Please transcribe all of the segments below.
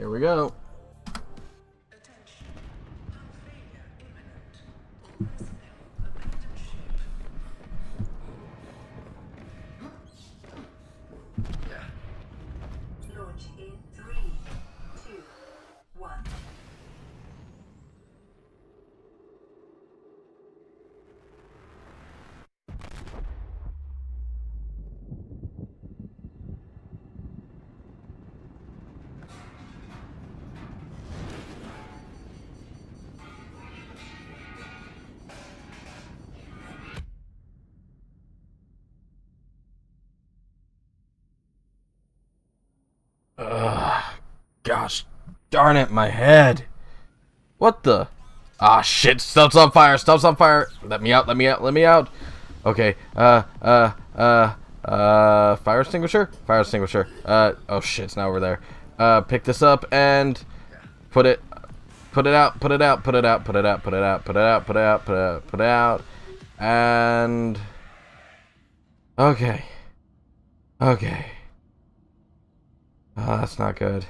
Here we go. Launch in 3, 2, 1. Gosh darn it, my head. What the? Ah, shit. Stuff's on fire. Stuff's on fire. Let me out. Let me out. Let me out. Okay. Fire extinguisher? Fire extinguisher. Oh shit, it's now over there. Pick this up and put it out. Put it out. Put it out. Put it out. Put it out. Put it out. Put it out. Put it out. Put it out. And okay. Okay. Oh, that's not good.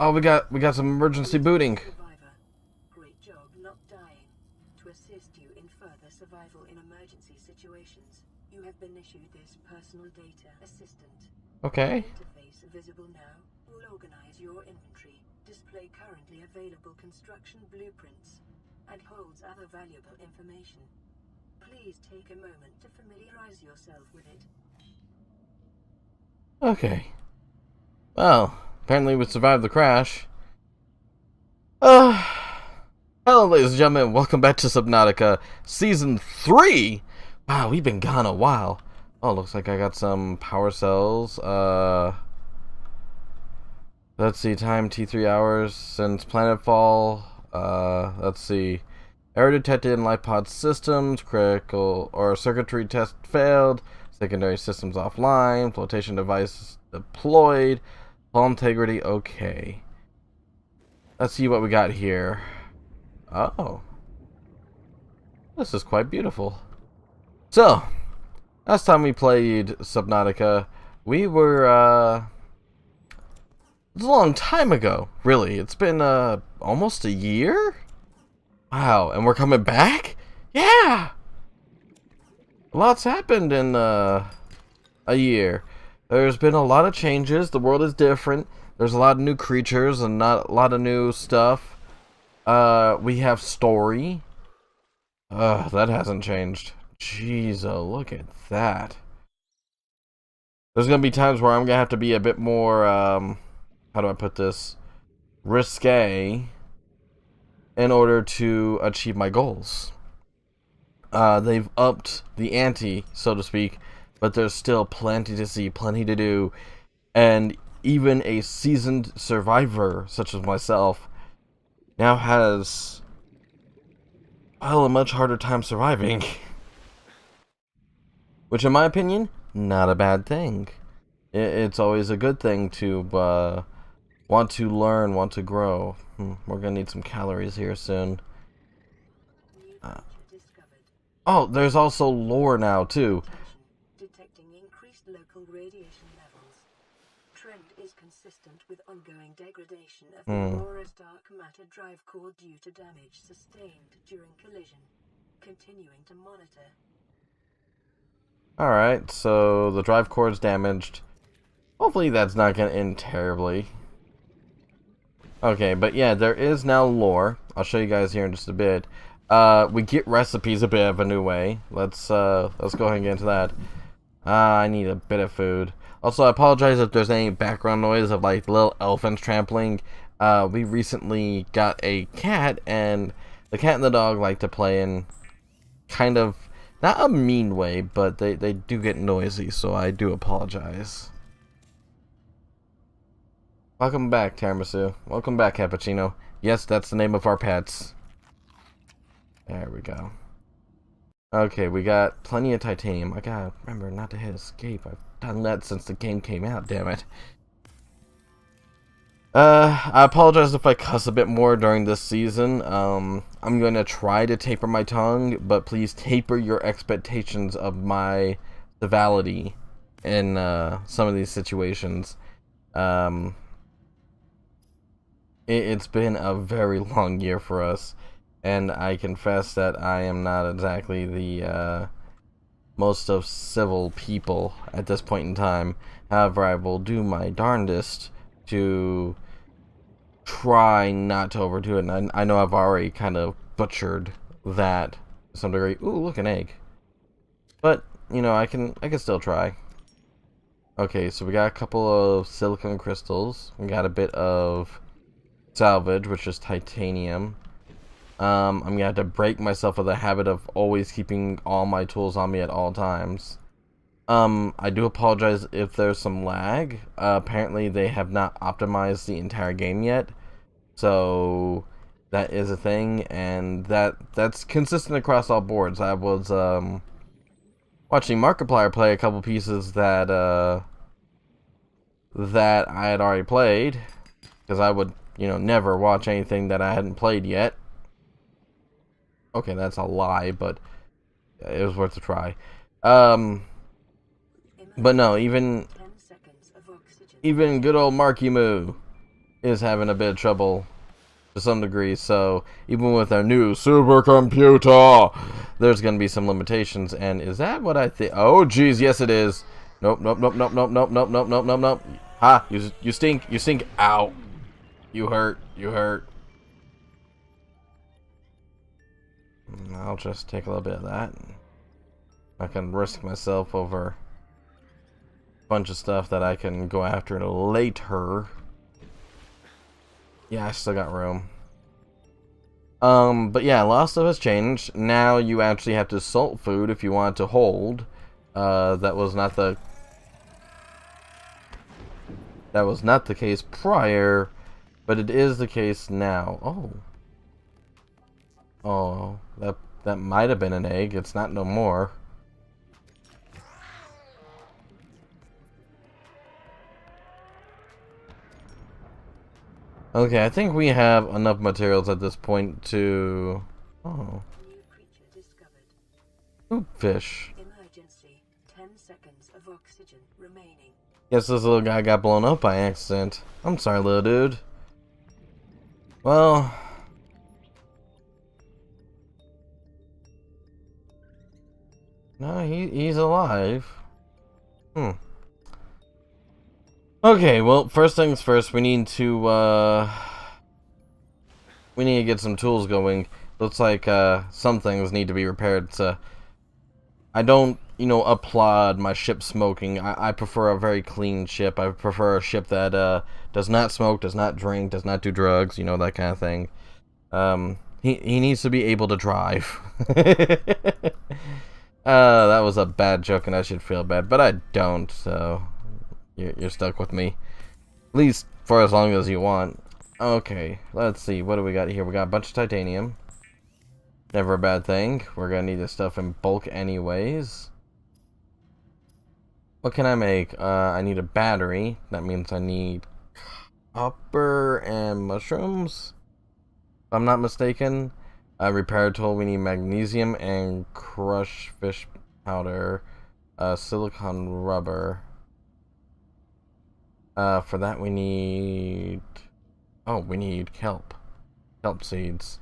Oh, we got some emergency booting. Survivor. Great job not dying. To assist you in further survival in emergency situations, you have been issued this personal data assistant. Okay. Interface visible now will organize your inventory, display currently available construction blueprints, and holds other valuable information. Please take a moment to familiarize yourself with it. Okay. Well, apparently we survived the crash. Hello, ladies and gentlemen. Welcome back to Subnautica Season 3. Wow, we've been gone a while. Oh, looks like I got some power cells. Let's see. Time T3 hours since planetfall. Let's see. Error detected in life pod systems. Critical or circuitry test failed. Secondary systems offline. Flotation device deployed. Hull integrity okay. Let's see what we got here. Oh. This is quite beautiful. So, last time we played Subnautica, we were, it was a long time ago, really. It's been, almost a year? Wow, and we're coming back? Yeah! Lots happened in, a year. There's been a lot of changes. The world is different. There's a lot of new creatures and not a lot of new stuff. We have story. That hasn't changed. Jeez, oh, look at that. There's gonna be times where I'm gonna have to be a bit more, how do I put this? Risque in order to achieve my goals. They've upped the ante, so to speak, but there's still plenty to see, plenty to do, and even a seasoned survivor such as myself now has, well, a much harder time surviving. Which, in my opinion, not a bad thing. It's always a good thing to want to learn, want to grow. We're gonna need some calories here soon. Oh, there's also lore now, too. Detecting increased local radiation levels. Trend is consistent with ongoing degradation of the Aurora's dark matter drive core due to damage sustained during collision. Continuing to monitor. Alright, so the drive core is damaged. Hopefully that's not going to end terribly. Okay, but yeah, there is now lore. I'll show you guys here in just a bit. We get recipes a bit of a new way. Let's go ahead and get into that. I need a bit of food. Also, I apologize if there's any background noise of like little elephants trampling. We recently got a cat, and the cat and the dog like to play in kind of not a mean way, but they do get noisy, so I do apologize. Welcome back, Tiramisu. Welcome back, Cappuccino. Yes, that's the name of our pets. There we go. Okay, we got plenty of titanium. I gotta remember not to hit escape. I've done that since the game came out, damn it. I apologize if I cuss a bit more during this season. I'm gonna try to taper my tongue, but please taper your expectations of my civility in some of these situations. It's been a very long year for us, and I confess that I am not exactly the most of civil people at this point in time. However, I will do my darndest to try not to overdo it, and I know I've already kind of butchered that to some degree. Ooh, look, an egg. But, you know, I can still try. Okay, so we got a couple of silicon crystals. We got a bit of salvage, which is titanium. I'm gonna have to break myself of the habit of always keeping all my tools on me at all times. I do apologize if there's some lag. Apparently they have not optimized the entire game yet, so that is a thing, and that's consistent across all boards. I was watching Markiplier play a couple pieces that I had already played, because I would, you know, never watch anything that I hadn't played yet. Okay, that's a lie, but it was worth a try. But no, even good old Marky Moo is having a bit of trouble to some degree, so even with our new supercomputer, there's going to be some limitations. And is that what I think? Oh, geez, yes it is. Nope, nope, nope, nope, nope, nope, nope, nope, nope, nope, nope. Ha, you stink, you stink. Ow. You hurt, you hurt. I'll just take a little bit of that. I can risk myself over a bunch of stuff that I can go after later. Yeah, I still got room. But yeah, a lot of stuff has changed. Now you actually have to salt food if you want to hold. That was not the case prior, but it is the case now. Oh, that might have been an egg. It's not no more. Okay, I think we have enough materials at this point to... Oh. Ooh, fish. Emergency. 10 seconds of oxygen remaining. Guess this little guy got blown up by accident. I'm sorry, little dude. Well... No, he's alive. Okay, well, first things first, we need to get some tools going. Looks like some things need to be repaired. I don't, you know, applaud my ship smoking. I prefer a very clean ship. I prefer a ship that does not smoke, does not drink, does not do drugs, you know, that kind of thing. He needs to be able to drive. That was a bad joke and I should feel bad, but I don't, so you're stuck with me. At least for as long as you want. Okay, let's see, what do we got here? We got a bunch of titanium. Never a bad thing. We're gonna need this stuff in bulk anyways. What can I make? I need a battery. That means I need copper and mushrooms, if I'm not mistaken. Repair tool, we need magnesium and crushed fish powder, silicon rubber. For that we need... Oh, we need kelp seeds.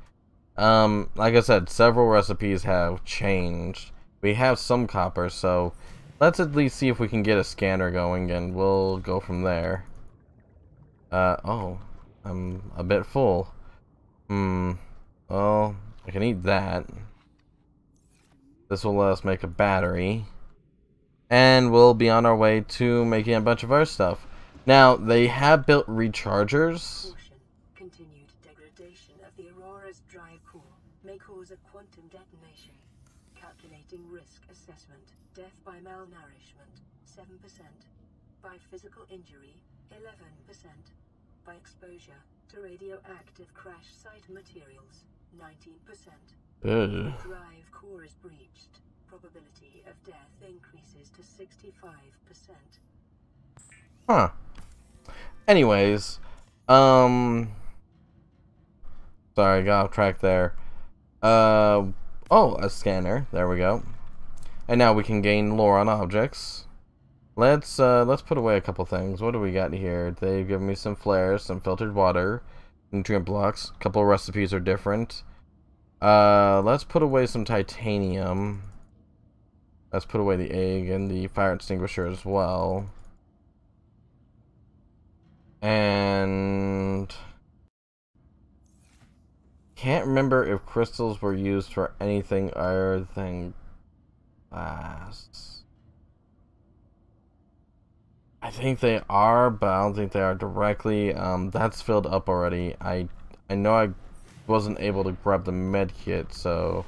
Like I said, several recipes have changed. We have some copper, so let's at least see if we can get a scanner going, and we'll go from there. Oh, I'm a bit full. Well, I can eat that. This will let us make a battery. And we'll be on our way to making a bunch of our stuff. Now, they have built rechargers. Continued degradation of the Aurora's drive core may cause a quantum detonation. Calculating risk assessment. Death by malnourishment, 7%. By physical injury, 11%. By exposure to radioactive crash site materials, 19%. Drive core is breached. Probability of death increases to 65%. Huh. Anyways, sorry, got off track there. Oh, a scanner. There we go. And now we can gain lore on objects. Let's put away a couple things. What do we got here? They've given me some flares, some filtered water, nutrient blocks. A couple of recipes are different. Let's put away some titanium. Let's put away the egg and the fire extinguisher as well. And can't remember if crystals were used for anything other than glass. I think they are, but I don't think they are directly. That's filled up already. I know I wasn't able to grab the med kit, so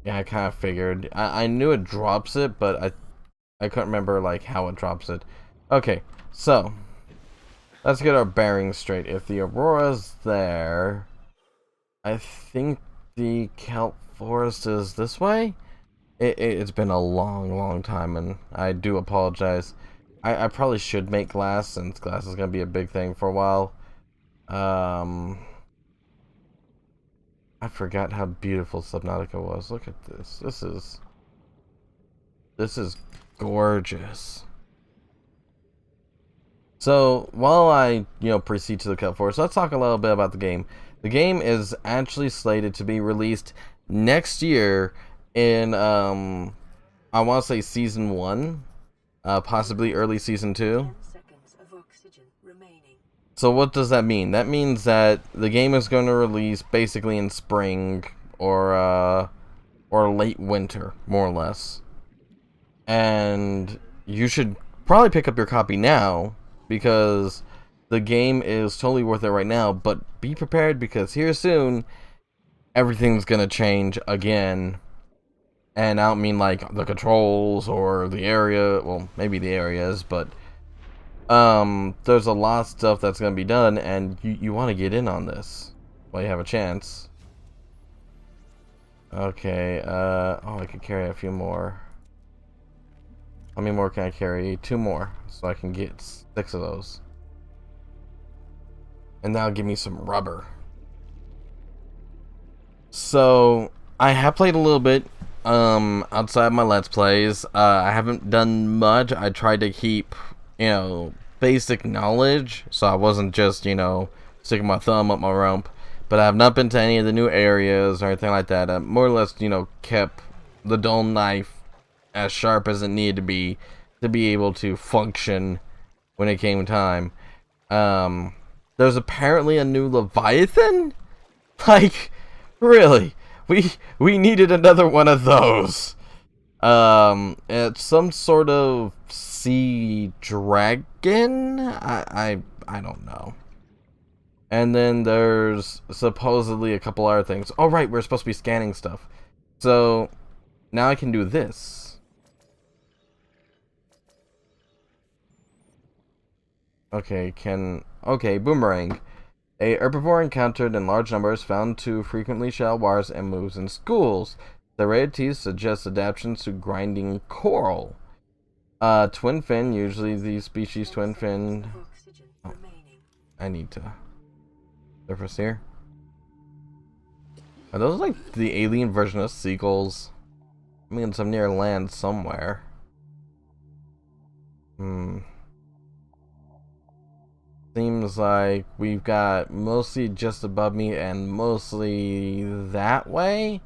yeah, I kind of figured. I knew it drops it, but I couldn't remember like how it drops it. Okay, so let's get our bearings straight. If the Aurora's there, I think the kelp forest is this way. It's been a long time, and I do apologize. I probably should make glass, since glass is gonna be a big thing for a while. I forgot how beautiful Subnautica was. Look at this. This is gorgeous. So while I proceed to the cut forward, so let's talk a little bit about the game. The game is actually slated to be released next year in I want to say season 1, possibly early season 2. 10 seconds of oxygen remaining. So what does that mean? That means that the game is going to release basically in spring or late winter, more or less. And you should probably pick up your copy now, because the game is totally worth it right now, but be prepared, because here soon everything's gonna change again. And I don't mean like the controls or the area, well, maybe the areas, but there's a lot of stuff that's gonna be done, and you want to get in on this while you have a chance. Okay, oh, I could carry a few more. How many more can I carry? 2 more, so I can get 6 of those. And that'll give me some rubber. So I have played a little bit outside my Let's Plays. I haven't done much. I tried to keep, basic knowledge, so I wasn't just, sticking my thumb up my rump. But I have not been to any of the new areas or anything like that. I more or less, kept the dull knife as sharp as it needed to be able to function when it came time. There's apparently a new Leviathan? Like, really? We needed another one of those. It's some sort of sea dragon? I don't know. And then there's supposedly a couple other things. Oh right, we're supposed to be scanning stuff. So now I can do this. Okay, boomerang. A herbivore encountered in large numbers, found to frequently shell wires and moves in schools. The rated teeth suggests adaptations to grinding coral. Twin fin, usually the species twin fin. Oh, I need to surface here. Are those like the alien version of seagulls? I mean, some near land somewhere. Seems like we've got mostly just above me and mostly that way.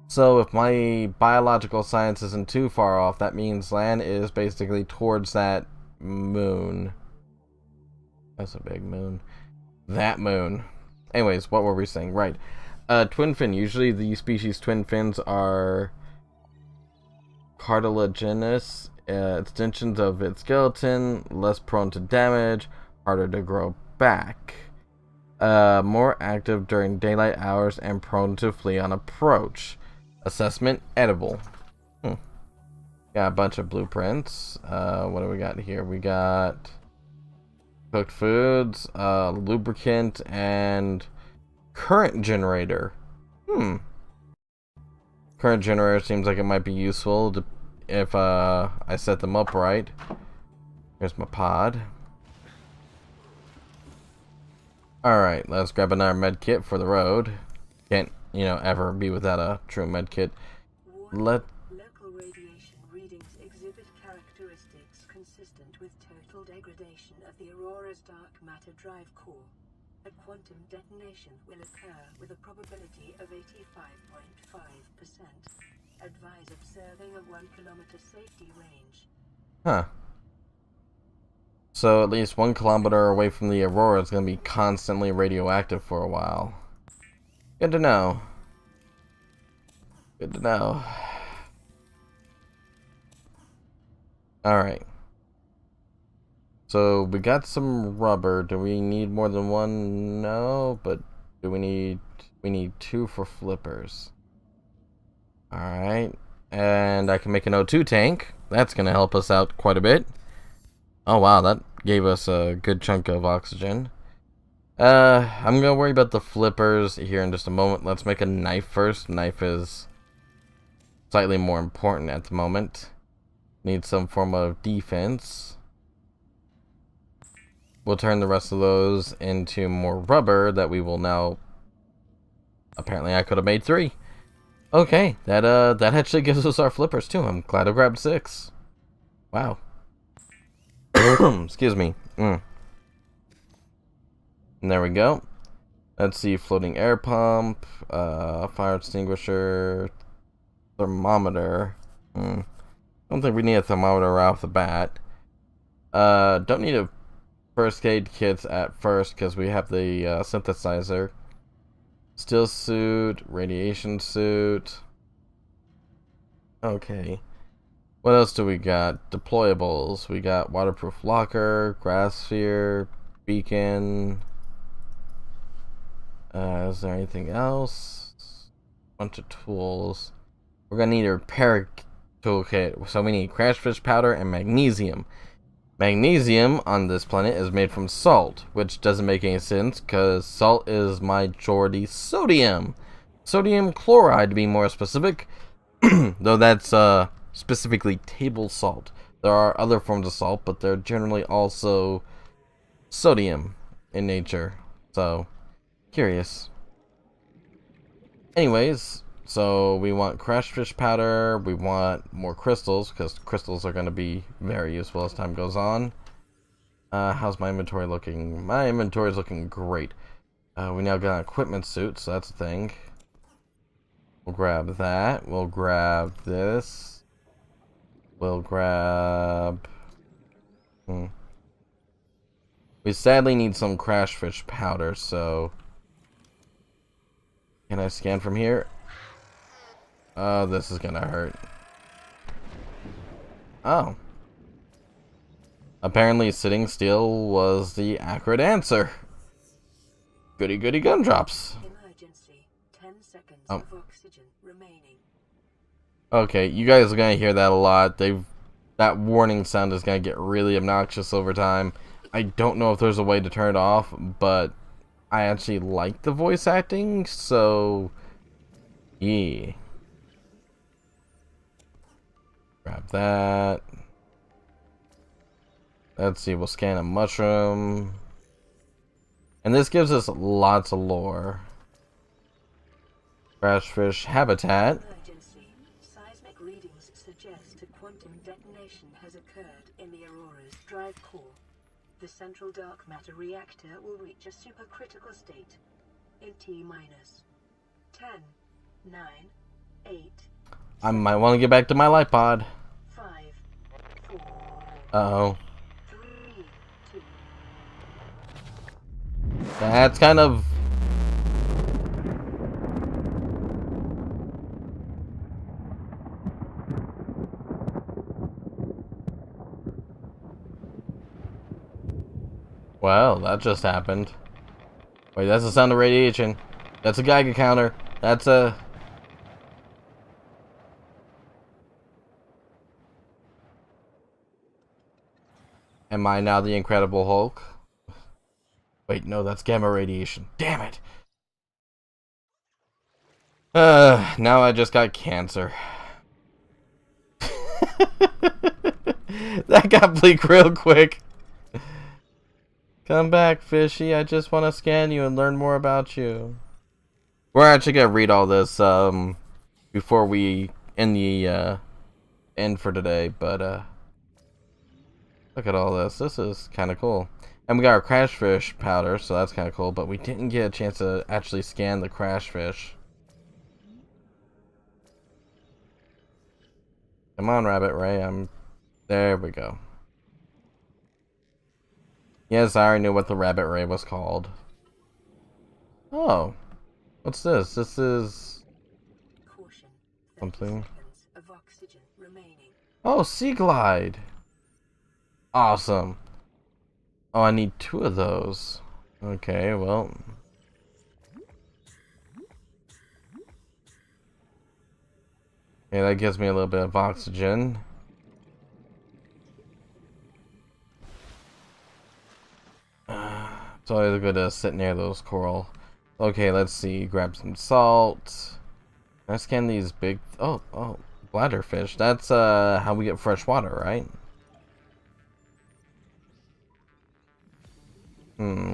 So if my biological science isn't too far off, that means land is basically towards that moon. That's a big moon. That moon. Anyways, what were we saying? Right. Twin fin. Usually the species twin fins are cartilaginous extensions of its skeleton, less prone to damage, harder to grow back, more active during daylight hours, and prone to flee on approach. Assessment: edible. Got a bunch of blueprints. What do we got here? We got cooked foods, lubricant, and current generator. Current generator seems like it might be useful if I set them up right. Here's my pod. Alright, let's grab another med kit for the road. Can't, ever be without a true med kit. Local radiation readings exhibit characteristics consistent with total degradation of the Aurora's dark matter drive core. A quantum detonation will occur with a probability of 85.5%. Advise observing a 1 kilometer safety range. Huh. So at least 1 kilometer away from the Aurora is going to be constantly radioactive for a while. Good to know. Good to know. Alright. So we got some rubber. Do we need more than one? No, but do we need 2 for flippers. Alright. And I can make an O2 tank. That's gonna help us out quite a bit. Oh wow, that gave us a good chunk of oxygen. I'm gonna worry about the flippers here in just a moment. Let's make a knife first. Knife is slightly more important at the moment. Need some form of defense. We'll turn the rest of those into more rubber that we will now... Apparently I could have made 3. Okay, that actually gives us our flippers too. I'm glad I grabbed 6. Wow. Excuse me. And there we go. Let's see, floating air pump, fire extinguisher, thermometer. Don't think we need a thermometer right off the bat. Don't need a first aid kit at first because we have the synthesizer. Still suit, radiation suit. Okay. What else do we got? Deployables. We got waterproof locker, grass sphere, beacon. Is there anything else? Bunch of tools. We're gonna need a repair toolkit. So we need crashfish powder and magnesium. Magnesium on this planet is made from salt, which doesn't make any sense because salt is majority sodium. Sodium chloride to be more specific, though that's specifically table salt. There are other forms of salt, but they're generally also sodium in nature. So, curious. Anyways, so we want crashfish powder, we want more crystals, because crystals are going to be very useful as time goes on. How's my inventory looking? My inventory is looking great. We now got an equipment suit, so that's a thing. We'll grab that. We'll grab this. We'll grab... We sadly need some crashfish powder, so... Can I scan from here? Oh, this is gonna hurt. Oh. Apparently sitting still was the accurate answer. Goody goody gumdrops. Emergency. 10 seconds of oxygen remaining. Okay, you guys are gonna hear that a lot. That warning sound is gonna get really obnoxious over time. I don't know if there's a way to turn it off, but I actually like the voice acting, so yeah. Grab that. Let's see, we'll scan a mushroom. And this gives us lots of lore. Crashfish habitat. Emergency. Seismic readings suggest a quantum detonation has occurred in the Aurora's drive core. The central dark matter reactor will reach a supercritical state in T-minus 10, 9, 8. I might want to get back to my light pod. 5, 4. Uh-oh. 3, 2. That's kind of... Well, that just happened. Wait, that's the sound of radiation. That's a Geiger counter. That's a... Am I now the Incredible Hulk? Wait, no, that's gamma radiation. Damn it! Now I just got cancer. That got bleak real quick. Come back, fishy. I just want to scan you and learn more about you. We're actually going to read all this before we end the end for today, but look at all this. This is kind of cool. And we got our crash fish powder, so that's kind of cool, but we didn't get a chance to actually scan the crash fish. Come on, Rabbit Ray, there we go. Yes, I already knew what the Rabbit Ray was called. Oh. What's this? This is... Caution, something. seconds of oxygen remaining. Oh, Sea Glide! Awesome. Oh, I need 2 of those. Okay, well... okay, that gives me a little bit of oxygen. It's always good to sit near those coral. Okay, let's see. Grab some salt. Can I scan these big... oh, bladderfish. That's how we get fresh water, right?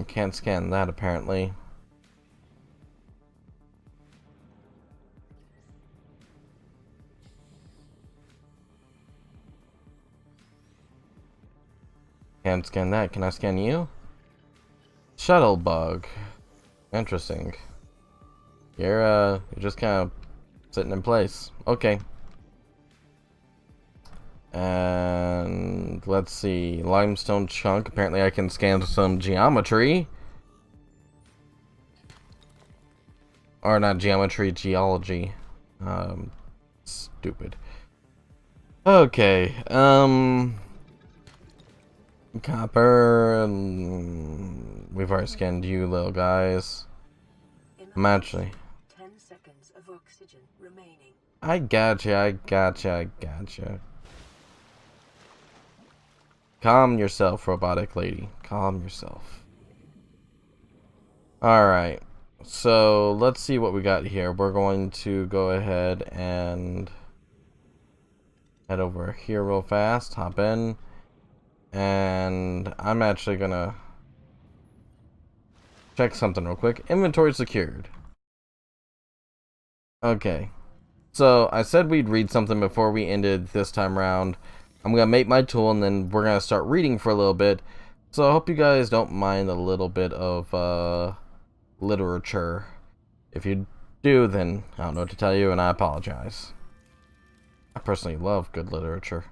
Can't scan that apparently. Can't scan that. Can I scan you? Shuttle bug. Interesting. You're just kind of sitting in place. Okay. And let's see. Limestone chunk. Apparently I can scan some geometry. Or not geometry, geology. Stupid. Okay. Copper. We've already scanned you, little guys. I'm actually... 10 seconds of oxygen remaining. I gotcha. Calm yourself, robotic lady. Calm yourself. Alright. So, let's see what we got here. We're going to go ahead and head over here real fast. Hop in. And I'm actually gonna check something real quick. Inventory secured. Okay. So, I said we'd read something before we ended this time around. I'm gonna make my tool and then we're gonna start reading for a little bit. So I hope you guys don't mind a little bit of literature. If you do, then I don't know what to tell you and I apologize. I personally love good literature.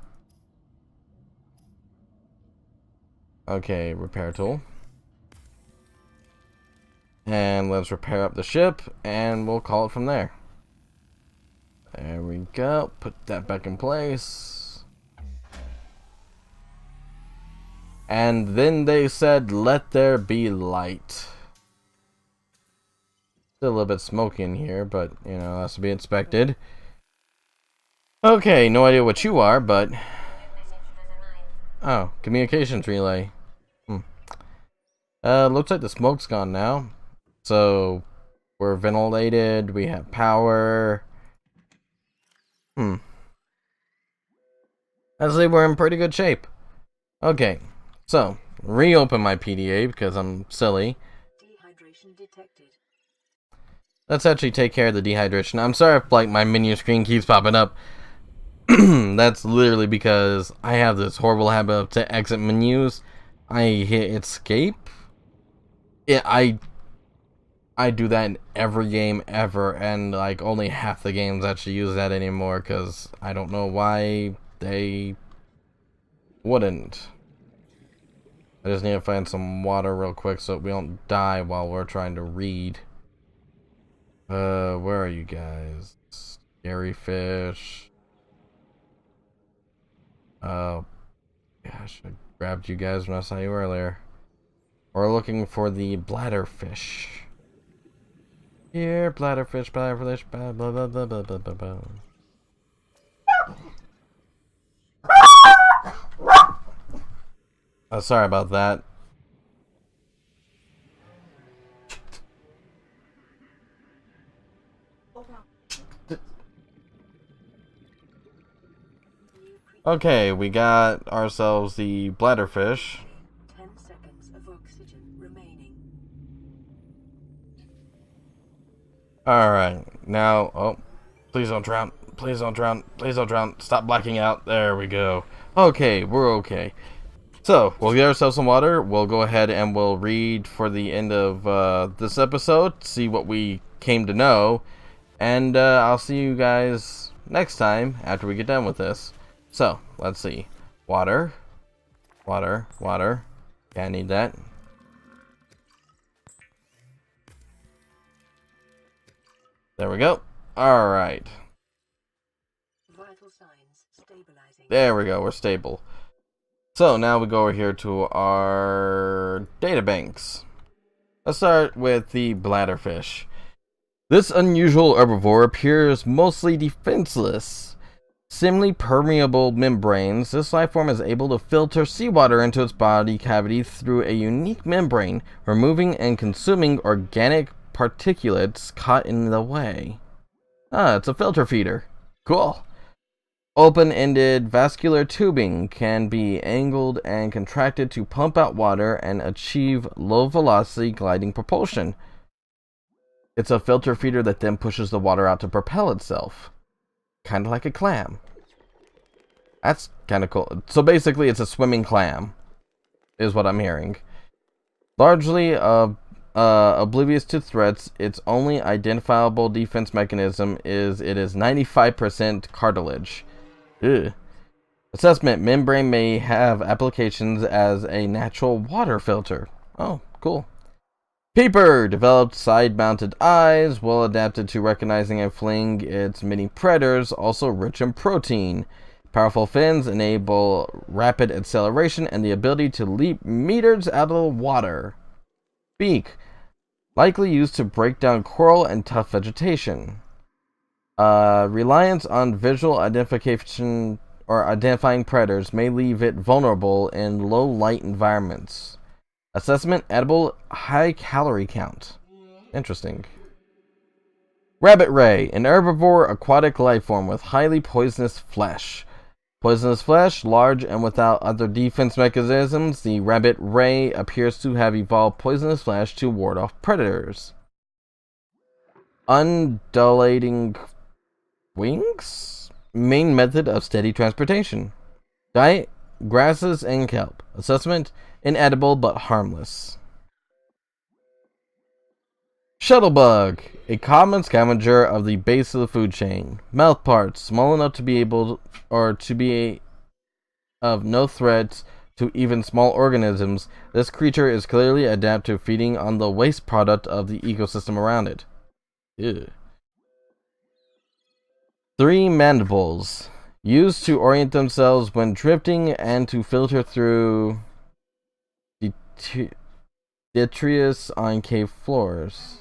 Okay, repair tool. And let's repair up the ship and we'll call it from there. There we go. Put that back in place. And then they said, let there be light. Still a little bit smoky in here, but, you know, that's to be expected. Okay, no idea what you are, but... oh, communications relay. Looks like the smoke's gone now. So, we're ventilated, we have power. I'd say we're in pretty good shape. Okay. So, reopen my PDA because I'm silly. Dehydration detected. Let's actually take care of the dehydration. I'm sorry if like my menu screen keeps popping up. That's literally because I have this horrible habit of to exit menus. I hit escape. I do that in every game ever, and like only half the games actually use that anymore because I don't know why they wouldn't. I just need to find some water real quick so we don't die while we're trying to read. Where are you guys? Scary fish. Oh, gosh, I grabbed you guys when I saw you earlier. We're looking for the bladderfish. Here, bladderfish, blah, blah, blah, blah, blah, blah, blah, blah. Oh, sorry about that. Okay, we got ourselves the bladderfish. 10 seconds of oxygen remaining. Alright, now, oh, please don't drown, please don't drown, please don't drown, stop blacking out, there we go. Okay, we're okay. So, we'll get ourselves some water. We'll go ahead and we'll read for the end of this episode, see what we came to know, and I'll see you guys next time after we get done with this. So, let's see. Water. Water. Water. Yeah, I need that. There we go. Alright. Vital signs stabilizing. There we go. We're stable. So now we go over here to our data banks. Let's start with the bladderfish. This unusual herbivore appears mostly defenseless. Semi-permeable membranes, this life form is able to filter seawater into its body cavity through a unique membrane, removing and consuming organic particulates caught in the way. Ah, it's a filter feeder. Cool. Open-ended vascular tubing can be angled and contracted to pump out water and achieve low-velocity gliding propulsion. It's a filter feeder that then pushes the water out to propel itself. Kind of like a clam. That's kind of cool. So basically, it's a swimming clam, is what I'm hearing. Largely oblivious to threats, its only identifiable defense mechanism is it is 95% cartilage. Ugh. Assessment: membrane may have applications as a natural water filter. Oh, cool. Peeper developed side-mounted eyes, well adapted to recognizing and fleeing its many predators, also rich in protein. Powerful fins enable rapid acceleration and the ability to leap meters out of the water. Beak, likely used to break down coral and tough vegetation. Reliance on visual identification or identifying predators may leave it vulnerable in low light environments. Assessment: edible, high calorie count. Interesting. Rabbit ray, an herbivore aquatic life form with highly poisonous flesh. Poisonous flesh, large and without other defense mechanisms, the rabbit ray appears to have evolved poisonous flesh to ward off predators. Undulating wings? Main method of steady transportation. Diet: grasses and kelp. Assessment: inedible but harmless. Shuttlebug, a common scavenger of the base of the food chain. Mouth parts small enough to be able to be of no threat to even small organisms. This creature is clearly adapted to feeding on the waste product of the ecosystem around it. Ew. 3 mandibles, used to orient themselves when drifting and to filter through detritus on cave floors.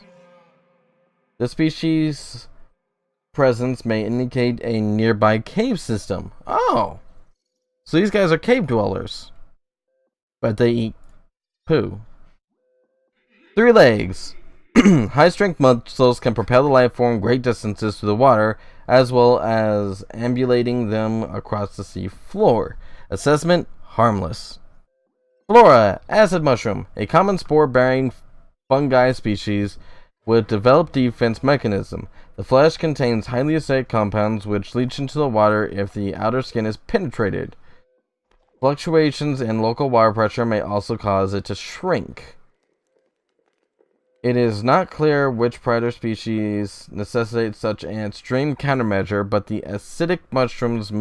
The species' presence may indicate a nearby cave system. Oh! So these guys are cave dwellers. But they eat poo. 3 legs. High-strength muscles can propel the life form great distances through the water, as well as ambulating them across the sea floor. Assessment: harmless. Flora, acid mushroom, a common spore-bearing fungi species with developed defense mechanism. The flesh contains highly acidic compounds which leach into the water if the outer skin is penetrated. Fluctuations in local water pressure may also cause it to shrink. It is not clear which predator species necessitates such an extreme countermeasure, but the acidic mushroom's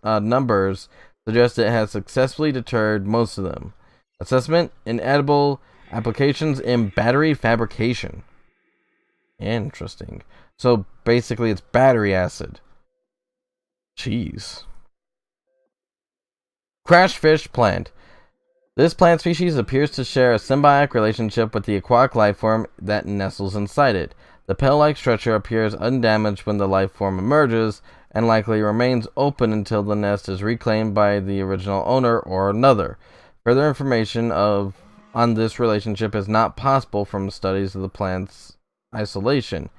numbers suggest it has successfully deterred most of them. Assessment: inedible, applications in battery fabrication. Interesting. So basically it's battery acid. Jeez. Crashfish plant. This plant species appears to share a symbiotic relationship with the aquatic life form that nestles inside it. The pill-like structure appears undamaged when the life form emerges, and likely remains open until the nest is reclaimed by the original owner or another. Further information on this relationship is not possible from studies of the plant's isolation.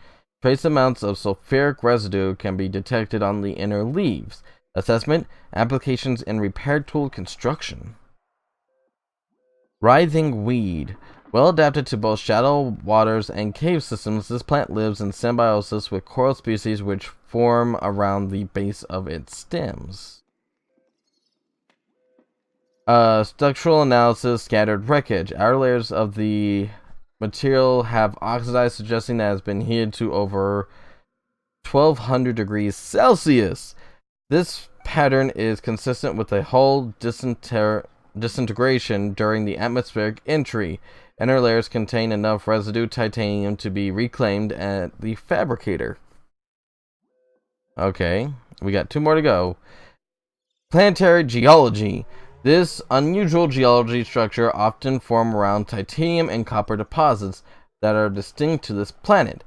Trace amounts of sulfuric residue can be detected on the inner leaves. Assessment: applications in repair tool construction. Writhing weed. Well adapted to both shallow waters and cave systems, this plant lives in symbiosis with coral species which form around the base of its stems. Structural analysis, scattered wreckage. Outer layers of the material have oxidized, suggesting that it has been heated to over 1200 degrees Celsius. This pattern is consistent with a hull disintegration during the atmospheric entry. Inner layers contain enough residue titanium to be reclaimed at the fabricator. Okay, we got 2 more to go. Planetary geology. This unusual geology structure often forms around titanium and copper deposits that are distinct to this planet.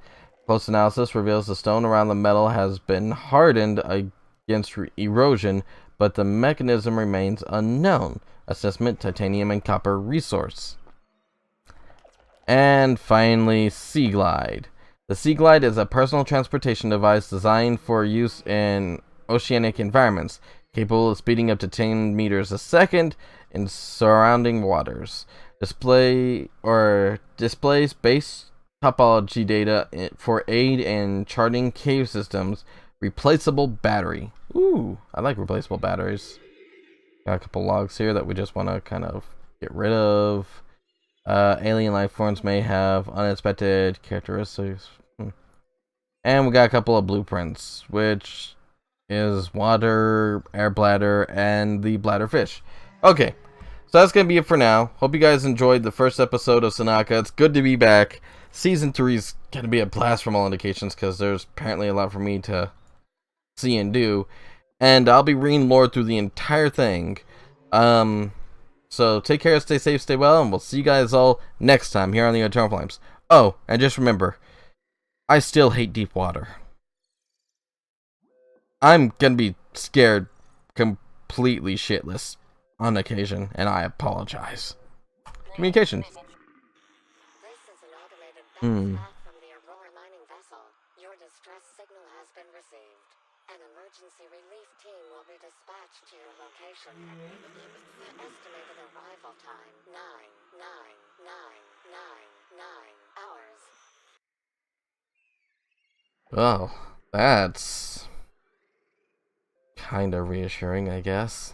Close analysis reveals the stone around the metal has been hardened against erosion, but the mechanism remains unknown. Assessment: titanium and copper resource. And finally, Sea Glide. The Sea Glide is a personal transportation device designed for use in oceanic environments, capable of speeding up to 10 meters a second in surrounding waters. Displays base topology data for aid in charting cave systems. Replaceable battery. Ooh, I like replaceable batteries. Got a couple logs here that we just want to kind of get rid of. Alien life forms may have unexpected characteristics. And we got a couple of blueprints, which is water, air bladder, and the bladder fish. Okay, so that's going to be it for now. Hope you guys enjoyed the first episode of SubNautica. It's good to be back. Season 3 is going to be a blast from all indications, because there's apparently a lot for me to see and do. And I'll be reading lore through the entire thing. So take care, stay safe, stay well, and we'll see you guys all next time here on the Eternal Flames. Oh, and just remember, I still hate deep water. I'm gonna be scared completely shitless on occasion, and I apologize. Communications. This is an automated back from the Aurora mining vessel. Your distress signal has been received. An emergency relief team will be dispatched to your location. Estimated arrival time 99999 hours. Well, that's kind of reassuring, I guess.